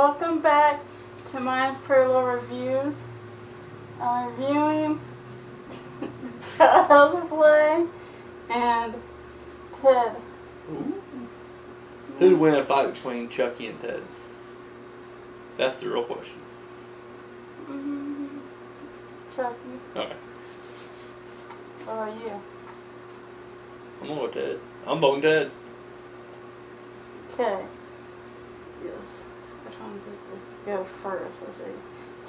welcome back to Mine's Pretty Little Reviews. I'm reviewing Child's Play and Ted. Ooh. Who'd win a fight between Chucky and Ted? That's the real question. Chucky. Okay. What about you? I'm gonna go Ted. I'm voting Ted. Okay. Yes. Which one's it to go first? Let's see.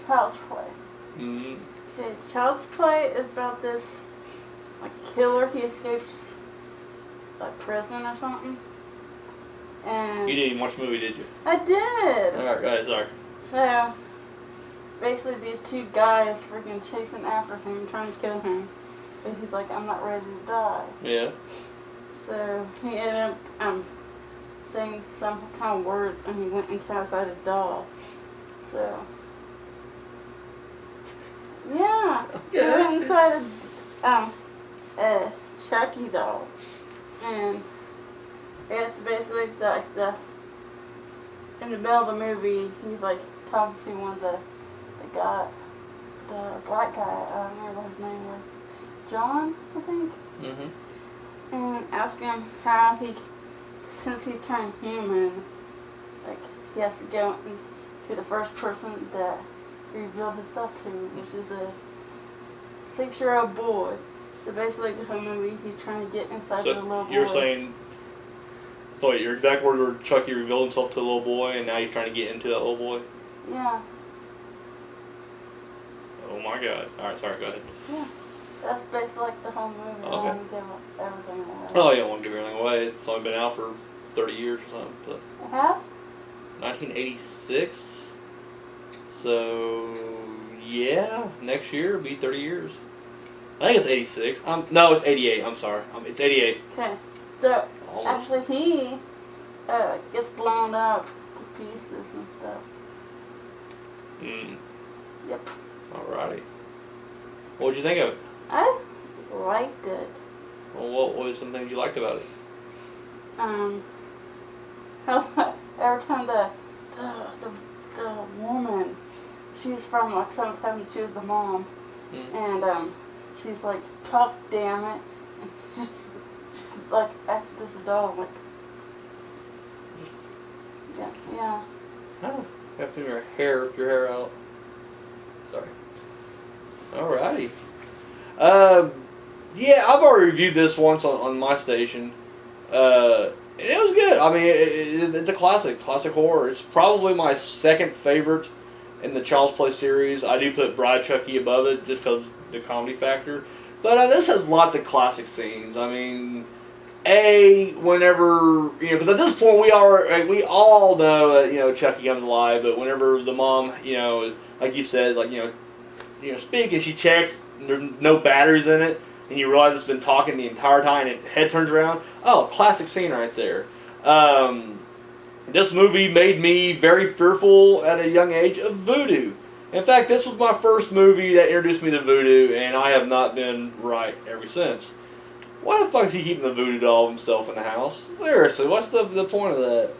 Child's Play. Mm-hmm. Okay, Child's Play is about this killer. He escapes prison or something. And You didn't even watch the movie, did you? I did. Alright, go ahead, sorry. So basically these two guys freaking chasing after him, trying to kill him. But he's like, I'm not ready to die. Yeah. So he ended up saying some kind of words, and he went inside a doll. So yeah, he went inside a Chucky doll, and it's basically the in the middle of the movie, he's like talking to one of the black guy. I don't remember what his name was. John, I think. Mm-hmm. And asking him how since he's turned human, he has to go and be the first person that he revealed himself to, which is a 6-year-old boy. So basically, the whole movie, he's trying to get inside the little boy. You're saying, so your exact words were Chucky revealed himself to a little boy, and now he's trying to get into that little boy? Yeah. Oh my god. Alright, sorry, go ahead. Yeah. That's basically the whole movie. Okay. I don't want to give everything away. Oh, you don't want to give everything away. It's only been out for 30 years or something. So. It has? 1986. So, yeah, next year will be 30 years. I think it's 86. No, it's 88. I'm sorry. It's 88. Okay. So, Almost. actually, he gets blown up to pieces and stuff. Yep. Alrighty. What'd you think of it? I liked it. Well, what was some things you liked about it? How every time the woman, she's from some times she was the mom, and she's like, talk, damn it, and just act this dog yeah. Oh, you have to rip your hair out. Sorry. Alrighty. Yeah, I've already reviewed this once on my station. It was good. I mean, it's a classic horror. It's probably my second favorite in the Child's Play series. I do put Bride Chucky above it just because of the comedy factor. But this has lots of classic scenes. I mean, whenever, because at this point we all know that, Chucky comes alive, but whenever the mom, like you said, speaking, she checks, there's no batteries in it, and you realize it's been talking the entire time, and its head turns around. Oh, classic scene right there. This movie made me very fearful at a young age of voodoo. In fact, this was my first movie that introduced me to voodoo, and I have not been right ever since. Why the fuck is he keeping the voodoo doll himself in the house? Seriously, what's the point of that?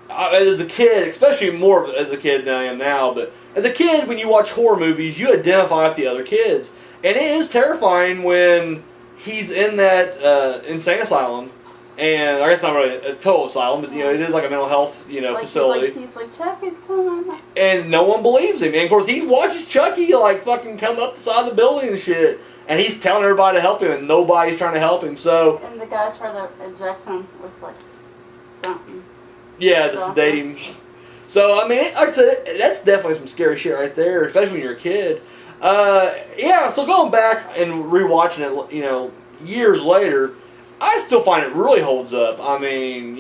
As a kid, especially more as a kid than I am now, but as a kid, when you watch horror movies, you identify with the other kids. And it is terrifying when he's in that insane asylum. And I guess not really a total asylum, but it is like a mental health facility. He's like, Chucky's coming. And no one believes him. And of course, he watches Chucky fucking come up the side of the building and shit. And he's telling everybody to help him, and nobody's trying to help him. So. And the guy tried to eject him with something. Yeah, the sedating. So I mean, like I said, that's definitely some scary shit right there, especially when you're a kid. Yeah. So going back and rewatching it, years later, I still find it really holds up. I mean,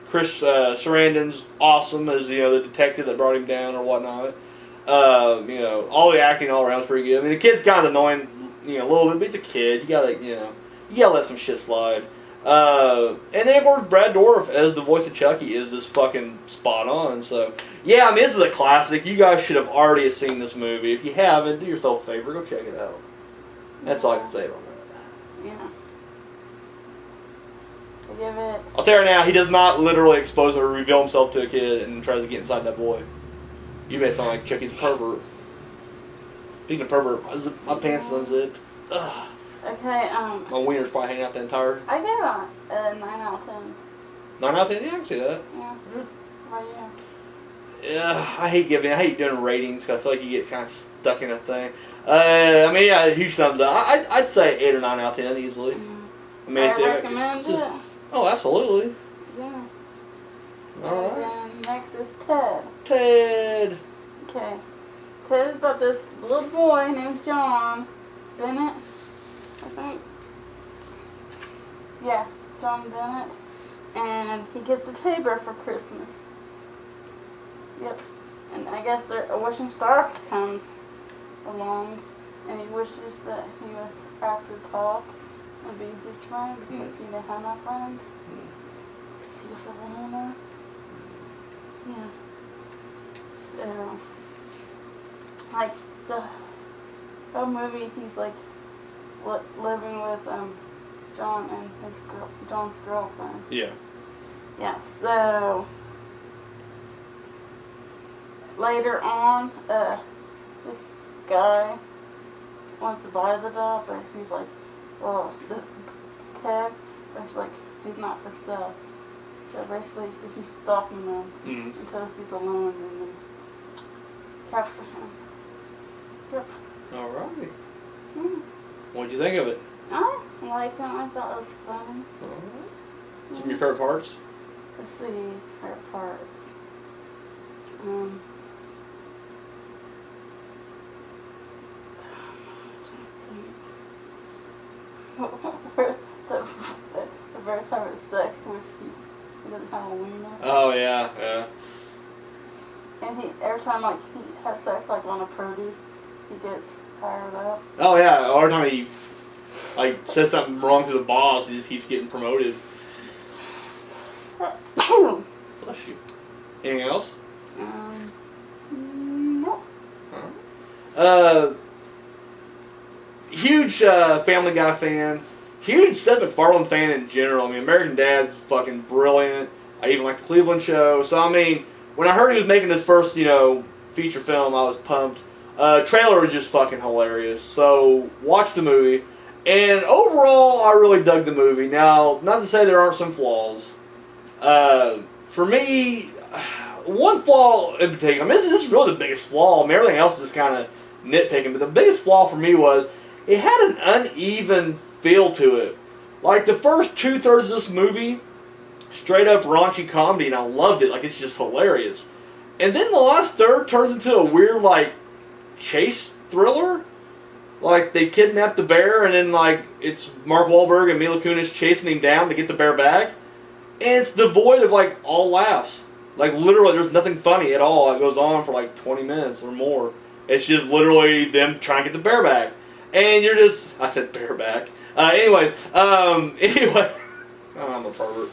Chris Sarandon's awesome as the detective that brought him down or whatnot. All the acting all around is pretty good. I mean, the kid's kind of annoying, a little bit, but he's a kid. You gotta let some shit slide. And then of course Brad Dourif as the voice of Chucky is just fucking spot on. So yeah, I mean, this is a classic. You guys should have already seen this movie. If you haven't, do yourself a favor, go check it out. That's all I can say about that. Yeah. I give it. I'll tell you right now, he does not literally expose or reveal himself to a kid and tries to get inside that boy. You may sound like Chucky's a pervert. Speaking of pervert, my pants unzipped. Ugh. Okay, My wiener's probably hanging out the entire. I give it a 9 out of 10. 9 out of 10? Yeah, I can see that. Yeah. How about you? Yeah, I hate doing ratings because I feel like you get kind of stuck in a thing. I mean, yeah, huge thumbs up. I'd say 8 or 9 out of 10 easily. I mean, I recommend it's just, it. oh, absolutely. Yeah. All And right. then next is Ted. Ted. Okay. Ted is about this little boy named John Bennett, I think. Yeah, John Bennett. And he gets a teddy bear for Christmas. Yep. And I guess a wishing star comes along and he wishes that he was after Top and be his friend because he didn't have no friends. Because he was a loner. Yeah. So, like the whole movie, he's like living with John and John's girlfriend. Yeah. Yeah. So later on, this guy wants to buy the dog, but he's like, well, Ted, but he's like, he's not for sale. So basically, he's stalking them until he's alone and then capture him. Yep. All right. Mm. What'd you think of it? I liked it. I thought it was funny. All right. Some of your favorite parts? Let's see, favorite parts. The first time it's sex, which he doesn't have a wiener. Oh yeah, yeah. And every time like he has sex like on a produce, he gets fired up. Oh yeah. Every time he like says something wrong to the boss, he just keeps getting promoted. Bless you. Anything else? No. Huge Family Guy fan. Huge Seth MacFarlane fan in general. I mean, American Dad's fucking brilliant. I even like the Cleveland Show. So, I mean, when I heard he was making his first, feature film, I was pumped. Trailer was just fucking hilarious. So, watch the movie. And overall, I really dug the movie. Now, not to say there aren't some flaws. For me, one flaw in particular, I mean, this is really the biggest flaw. I mean, everything else is kind of nitpicking, but the biggest flaw for me was it had an uneven feel to it. Like, the first 2/3 of this movie, straight up raunchy comedy, and I loved it. Like, it's just hilarious. And then the last third turns into a weird, like, chase thriller. Like, they kidnap the bear, and then, like, it's Mark Wahlberg and Mila Kunis chasing him down to get the bear back. And it's devoid of, like, all laughs. Like, literally, there's nothing funny at all. It goes on for, like, 20 minutes or more. It's just literally them trying to get the bear back. And you're just... I said bear back. Anyway. Oh, I'm a pervert.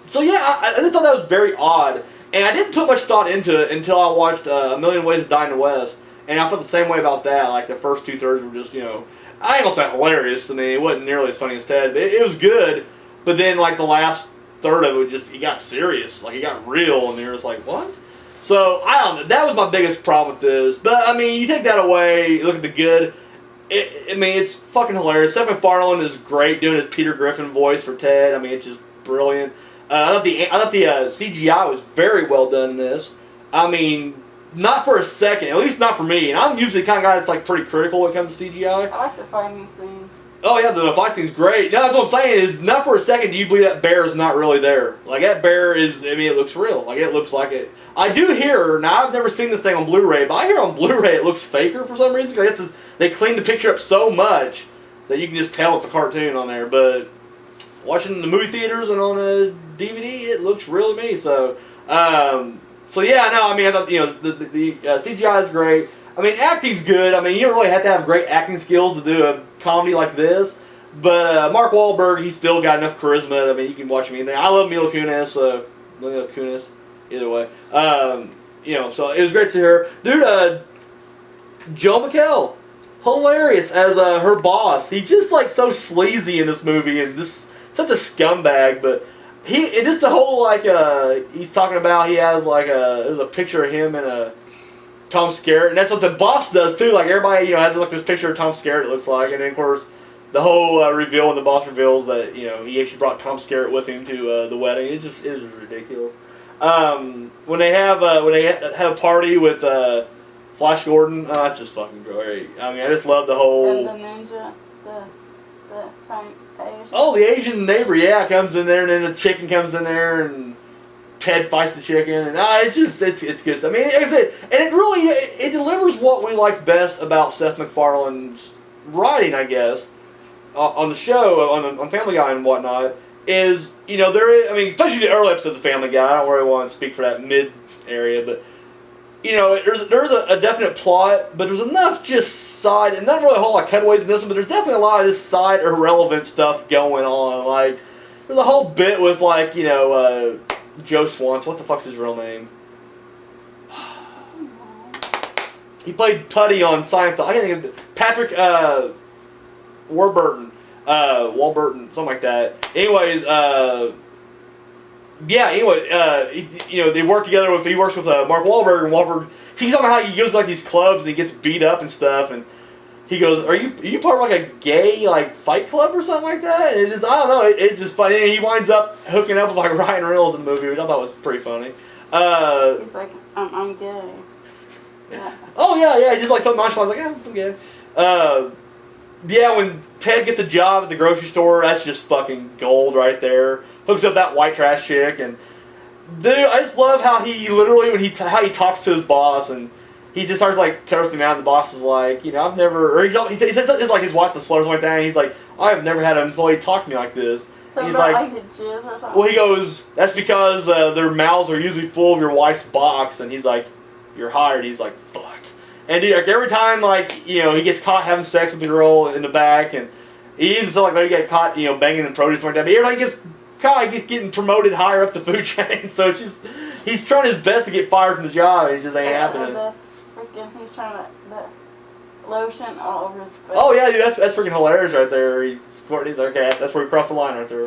So, yeah, I just thought that was very odd. And I didn't put much thought into it until I watched A Million Ways to Die in the West. And I felt the same way about that. Like, the first 2/3 were just, I ain't gonna say hilarious. I mean, it wasn't nearly as funny as Ted. But it was good. But then, like, the last third of it got serious. Like, it got real. And you're just like, what? So, I don't know. That was my biggest problem with this. But, I mean, you take that away, you look at the good. It's fucking hilarious. Seth MacFarlane is great doing his Peter Griffin voice for Ted. I mean, it's just brilliant. I thought the CGI was very well done in this. I mean, not for a second, at least not for me. And I'm usually the kind of guy that's like pretty critical when it comes to CGI. I like the fighting scene. Oh yeah, the fight scene's great. No, that's what I'm saying is not for a second do you believe that bear is not really there. Like that bear is, I mean, it looks real. Like it looks like it. I do hear, now I've never seen this thing on Blu-ray, but I hear on Blu-ray it looks faker for some reason. I guess they cleaned the picture up so much that you can just tell it's a cartoon on there. But watching the movie theaters and on a DVD, it looks real to me. So, yeah, no, I mean, I thought, the CGI is great. I mean, acting's good. I mean, you don't really have to have great acting skills to do a comedy like this. But Mark Wahlberg, he's still got enough charisma. I mean, you can watch him anything. I love Mila Kunis, either way. So it was great to see her. Dude, Joe McHale, hilarious as her boss. He's just like so sleazy in this movie, and this such a scumbag. But it just the whole like he's talking about he has like there's a picture of him and a Tom Skerritt, and that's what the boss does too. Like everybody has like this picture of Tom Skerritt. It looks like, and then of course the whole reveal when the boss reveals that he actually brought Tom Skerritt with him to the wedding. It just ridiculous. When they have a party with Flash Gordon, that's just fucking great. I mean, I just love the whole. And the ninja, the Asian. Oh, the Asian neighbor, comes in there, and then the chicken comes in there, and Ted fights the chicken, and it's good. I mean, like I said, and it really it delivers what we like best about Seth MacFarlane's writing, I guess, on the show, on Family Guy and whatnot. Is especially the early episodes of Family Guy. I don't really want to speak for that mid area, but there's a definite plot, but there's enough just side, and not really a whole lot of cutaways in this one, but there's definitely a lot of this side irrelevant stuff going on. Like there's a whole bit with like Joe Swanson. What the fuck's his real name? He played Tuddy on Seinfeld. I can't think of it. Patrick Warburton. Walburton, something like that. Anyways, they work together he works with Mark Wahlberg, and Wahlberg, he's talking about how he goes to like these clubs and he gets beat up and stuff, and he goes, are you part of like a gay like fight club or something like that? And I don't know, it's just funny, and he winds up hooking up with like Ryan Reynolds in the movie, which I thought was pretty funny. He's like, I'm gay. Yeah. Oh yeah, just like something nonchalant, like, yeah, I'm gay. When Ted gets a job at the grocery store, that's just fucking gold right there. Hooks up that white trash chick, and dude, I just love how he literally how he talks to his boss, and he just starts like cursing him out. And the boss is like, I've never, or he says it's like his wife's a slut or something like that. And he's like, I've never had an employee talk to me like this. So he's like jizz or something. Well, he goes, that's because their mouths are usually full of your wife's box, and he's like, you're hired. He's like, fuck. And dude, like every time, like he gets caught having sex with the girl in the back, and he even said like he got caught, banging in produce like that. But every time he gets caught, he's getting promoted higher up the food chain. So he's trying his best to get fired from the job, and it just ain't happening. He's trying to the lotion all over his face. Oh yeah, dude, that's freaking hilarious right there. He's squirting. He's like, okay, that's where we crossed the line right there.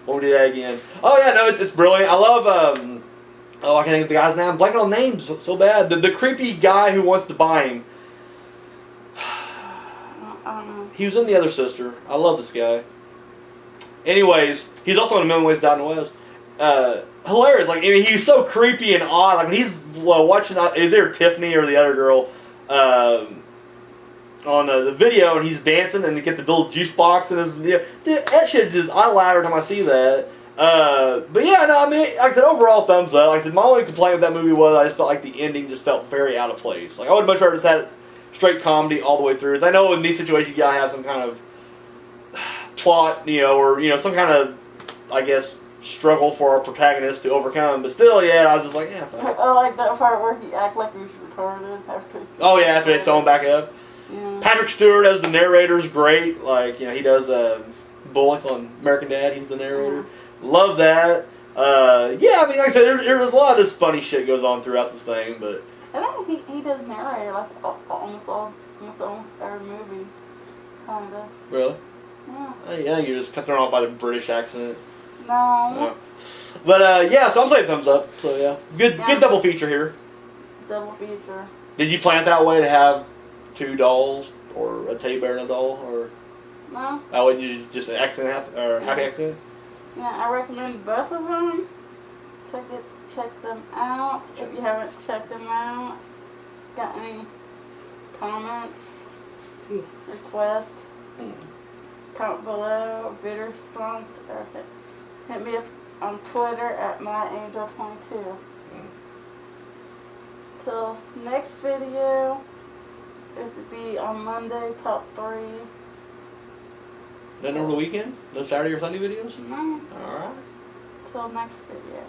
We'll do that again. Oh yeah, no, it's brilliant. I love. I can't think of the guy's name. I'm blanking on names so bad. The creepy guy who wants to buy him. I don't know. He was in The Other Sister. I love this guy. Anyways, he's also in A Million Ways to Die in the West. Hilarious. Like, he's so creepy and odd. Like, when he's watching, is there Tiffany or the other girl on the video, and he's dancing, and they get the little juice box in his. Dude, that shit just, I laugh every time I see that. But yeah, no, I mean, like I said, overall thumbs up. Like I said, my only complaint with that movie was I just felt like the ending just felt very out of place. Like I would much rather just had straight comedy all the way through. As I know in these situations you gotta have some kind of plot, or some kind of, I guess, struggle for our protagonist to overcome. But still, yeah, I was just like, yeah, fuck it. I like that part where he act like he was retarded after. Oh yeah, after they sew him back up. Yeah. Patrick Stewart as the narrator is great. Like he does Bullock on American Dad. He's the narrator. Mm-hmm. Love that. Yeah, I mean, like I said, there's a lot of this funny shit goes on throughout this thing, but I think he does narrate like almost every movie, kinda. really, Yeah. I think you're just thrown off by the British accent. No. But yeah, so I'm saying thumbs up. So yeah, good double feature here. Double feature. Did you plan it that way to have two dolls or a teddy bear and a doll, or No. would you just an accident or happy accident? Yeah, I recommend both of them. Check them out if you haven't checked them out. Got any comments, requests? Comment below, video response, or hit me up on Twitter at myangel22. Till next video, it should be on Monday, top 3. Then over the weekend? No Saturday or Sunday videos? No, Alright. till next video.